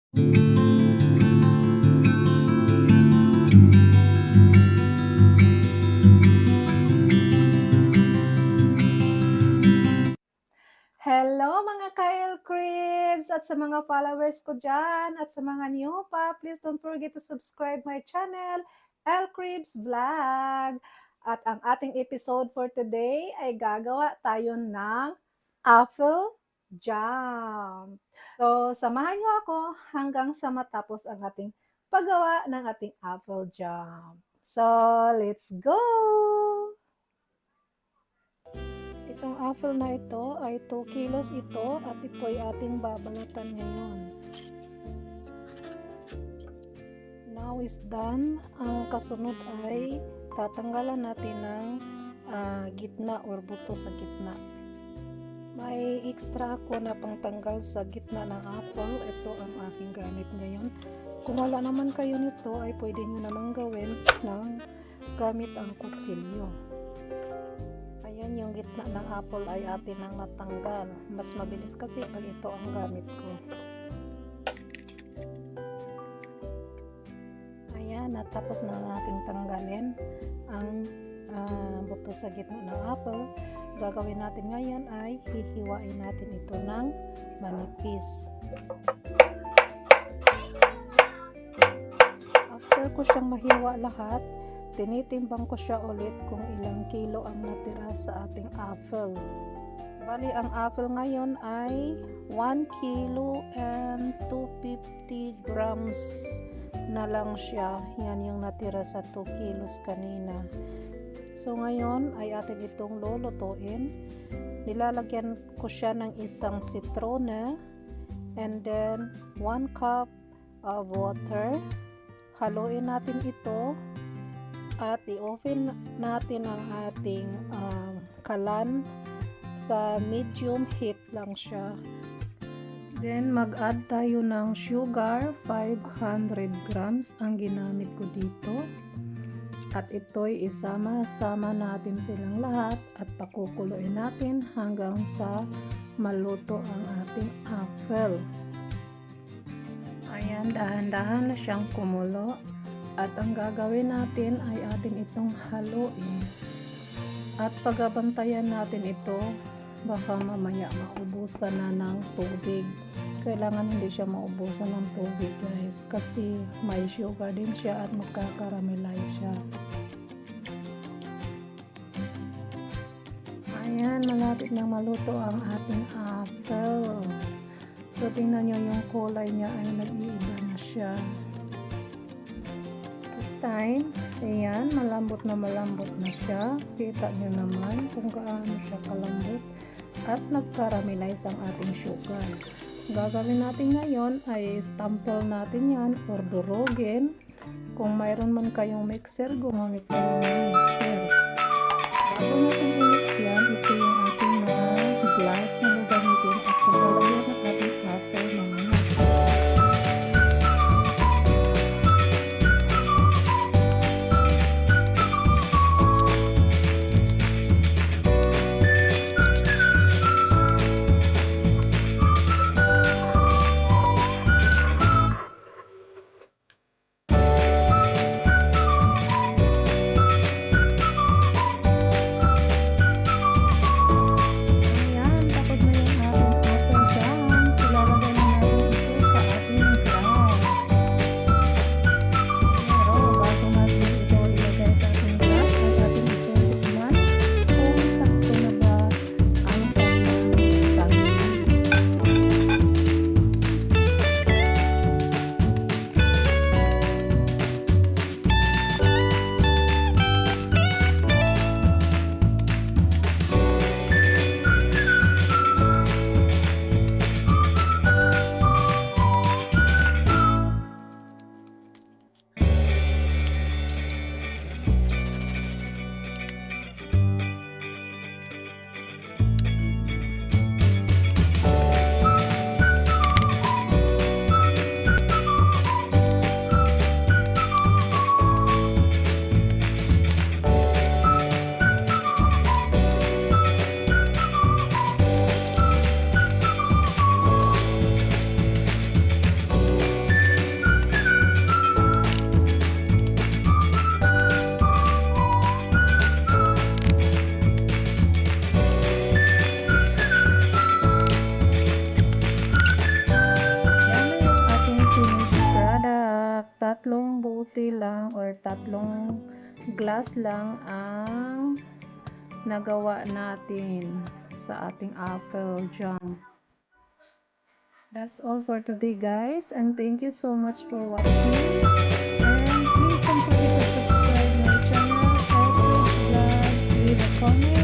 Hello mga ka-El Cribs at sa mga followers ko dyan at sa mga new pa, please don't forget to subscribe my channel, El Cribs Vlog. At ang ating episode for today ay gagawa tayo ng apple jam. So, samahan niyo ako hanggang sa matapos ang ating paggawa ng ating apple jam. So, let's go! Itong apple na ito ay 2 kilos ito at ito ay ating babalatan ngayon. Now is done. Ang kasunod ay tatanggalan natin ng gitna or buto sa gitna. May extra ako na pangtanggal sa gitna ng apple. Ito ang aking gamit ngayon. Kung wala naman kayo nito ay pwede nyo namang gawin ng gamit ang kutsilyo. Ayan, yung gitna ng apple ay atin nang natanggal. Mas mabilis kasi pag ito ang gamit ko. Ayan, natapos na natin tanggalin ang buto sa gitna ng apple. Gagawin natin ngayon ay hihiwain natin ito ng manipis. After ko siyang mahiwa lahat, tinitimbang ko siya ulit kung ilang kilo ang natira sa ating apple. Bali, ang apple ngayon ay 1 kilo and 250 grams na lang siya. Yan yung natira sa 2 kilos kanina. So ngayon ay atin itong lulutuin. Nilalagyan ko siya ng isang sitrona and then 1 cup of water. Haluin natin ito at i-open natin ang ating kalan sa medium heat lang siya. Then mag-add tayo ng sugar, 500 grams ang ginamit ko dito. At ito'y isama-sama natin silang lahat at pakukuluin natin hanggang sa maluto ang ating apple. Ayan, dahan-dahan na siyang kumulo. At ang gagawin natin ay atin itong haluin. At pagabantayan natin ito, baka mamaya maubusan na ng tubig. Kailangan hindi siya maubusan ng tubig guys, kasi may sugar din siya at magkakaramelize siya. Ayan, malapit na maluto ang ating apple. So tingnan nyo yung kulay niya ay nag-iiba na siya. Time, ayan, malambot na siya. Kita nyo naman kung gaano siya kalambot at nagkaramelize ang ating sugar. Gagawin natin ngayon ay stample natin yan or durugin. Kung mayroon man kayong mixer, gumamit kayo ng mixer. Bago natin i-mix yan, ito yung ating mga glass na gagamitin at paglalagyan ng ating apple mga tatlong bote lang or tatlong glass lang ang nagawa natin sa ating apple jam. That's all for today, guys, and thank you so much for watching, and please don't forget to subscribe my channel, Vlog, leave a comment